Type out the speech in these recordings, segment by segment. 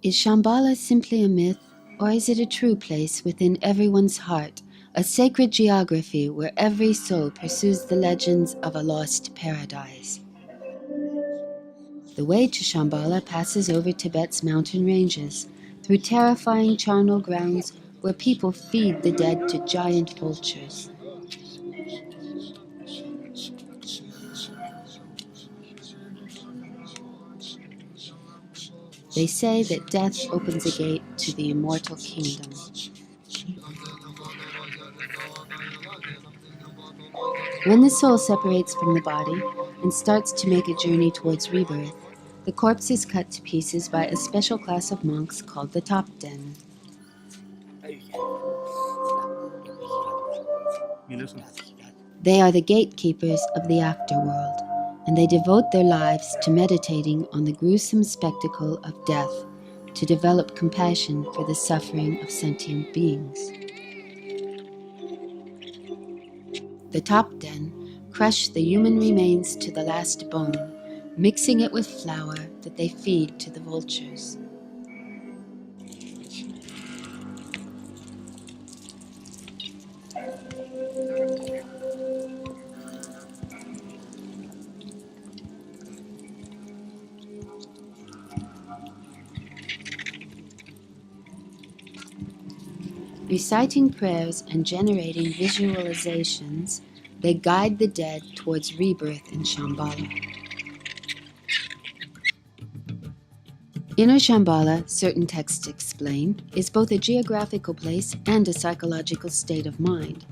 Is Shambhala simply a myth, or is it a true place within everyone's heart, a sacred geography where every soul pursues the legends of a lost paradise? The way to Shambhala passes over Tibet's mountain ranges, through terrifying charnel grounds where people feed the dead to giant vultures. They say that death opens a gate to the immortal kingdom. When the soul separates from the body and starts to make a journey towards rebirth, the corpse is cut to pieces by a special class of monks called the Top Den. They are the gatekeepers of the afterworld, and they devote their lives to meditating on the gruesome spectacle of death to develop compassion for the suffering of sentient beings. The Top Den crush the human remains to the last bone, mixing it with flour that they feed to the vultures. Reciting prayers and generating visualizations, they guide the dead towards rebirth in Shambhala. Inner Shambhala, certain texts explain, is both a geographical place and a psychological state of mind.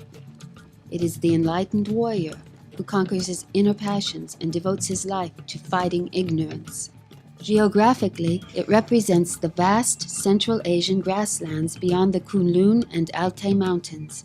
It is the enlightened warrior who conquers his inner passions and devotes his life to fighting ignorance. Geographically, it represents the vast Central Asian grasslands beyond the Kunlun and Altai Mountains.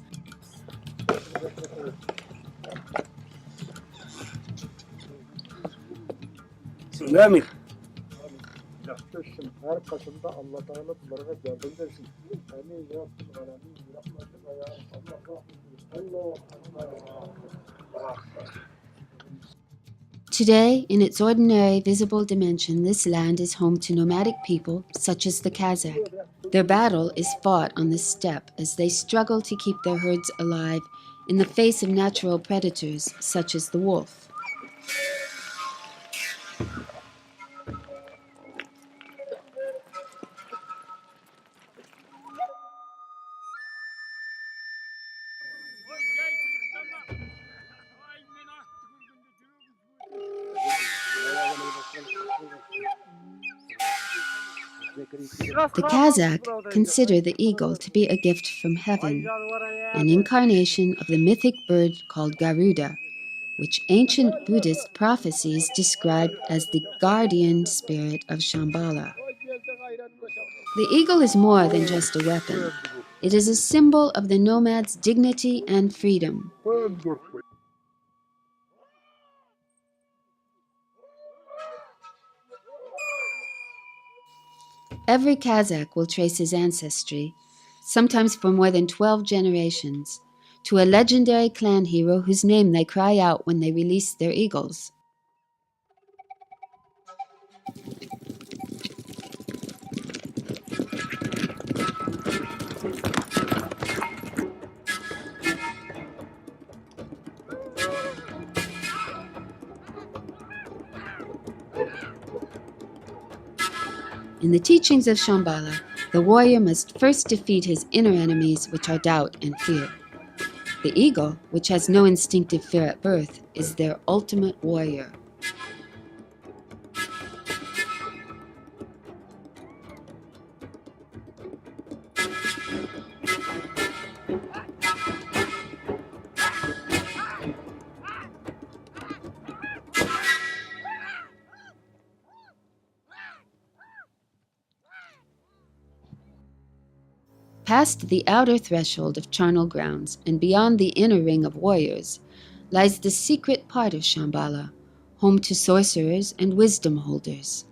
Today, in its ordinary visible dimension, this land is home to nomadic people such as the Kazakh. Their battle is fought on the steppe as they struggle to keep their herds alive in the face of natural predators such as the wolf. The Kazakh consider the eagle to be a gift from heaven, an incarnation of the mythic bird called Garuda, which ancient Buddhist prophecies describe as the guardian spirit of Shambhala. The eagle is more than just a weapon. It is a symbol of the nomad's dignity and freedom. Every Kazakh will trace his ancestry, sometimes for more than 12 generations, to a legendary clan hero whose name they cry out when they release their eagles. In the teachings of Shambhala, the warrior must first defeat his inner enemies, which are doubt and fear. The eagle, which has no instinctive fear at birth, is their ultimate warrior. Past the outer threshold of charnel grounds and beyond the inner ring of warriors lies the secret part of Shambhala, home to sorcerers and wisdom holders.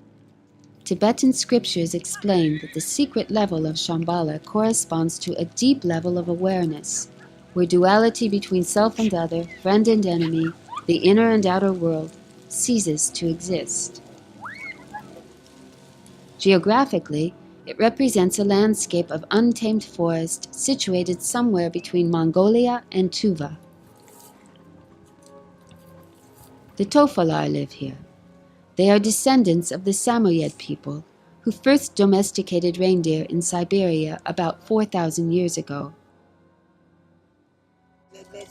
Tibetan scriptures explain that the secret level of Shambhala corresponds to a deep level of awareness, where duality between self and other, friend and enemy, the inner and outer world, ceases to exist. Geographically, it represents a landscape of untamed forest situated somewhere between Mongolia and Tuva. The Tofalar live here. They are descendants of the Samoyed people, who first domesticated reindeer in Siberia about 4,000 years ago.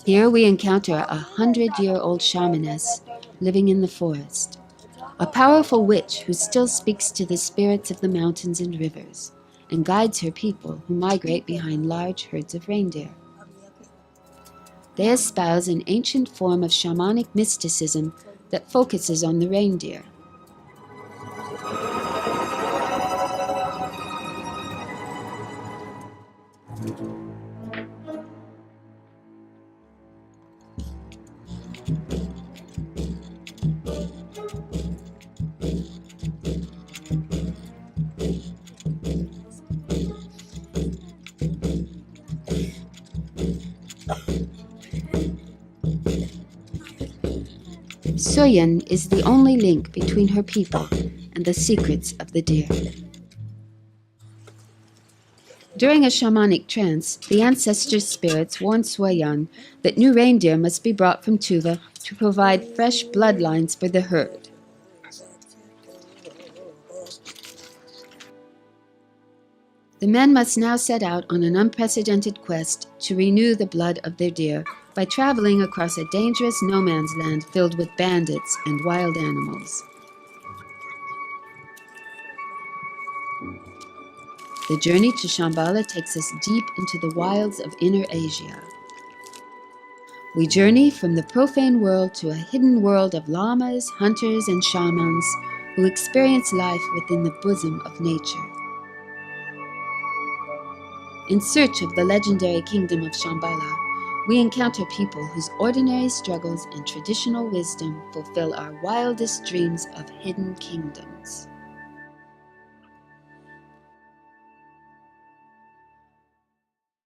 Here we encounter a 100-year-old shamaness living in the forest, a powerful witch who still speaks to the spirits of the mountains and rivers, and guides her people who migrate behind large herds of reindeer. They espouse an ancient form of shamanic mysticism that focuses on the reindeer. Soyen is the only link between her people and the secrets of the deer. During a shamanic trance, the ancestor spirits warn Soyen that new reindeer must be brought from Tuva to provide fresh bloodlines for the herd. The men must now set out on an unprecedented quest to renew the blood of their deer by traveling across a dangerous no-man's land filled with bandits and wild animals. The journey to Shambhala takes us deep into the wilds of Inner Asia. We journey from the profane world to a hidden world of lamas, hunters, and shamans who experience life within the bosom of nature. In search of the legendary kingdom of Shambhala, we encounter people whose ordinary struggles and traditional wisdom fulfill our wildest dreams of hidden kingdoms.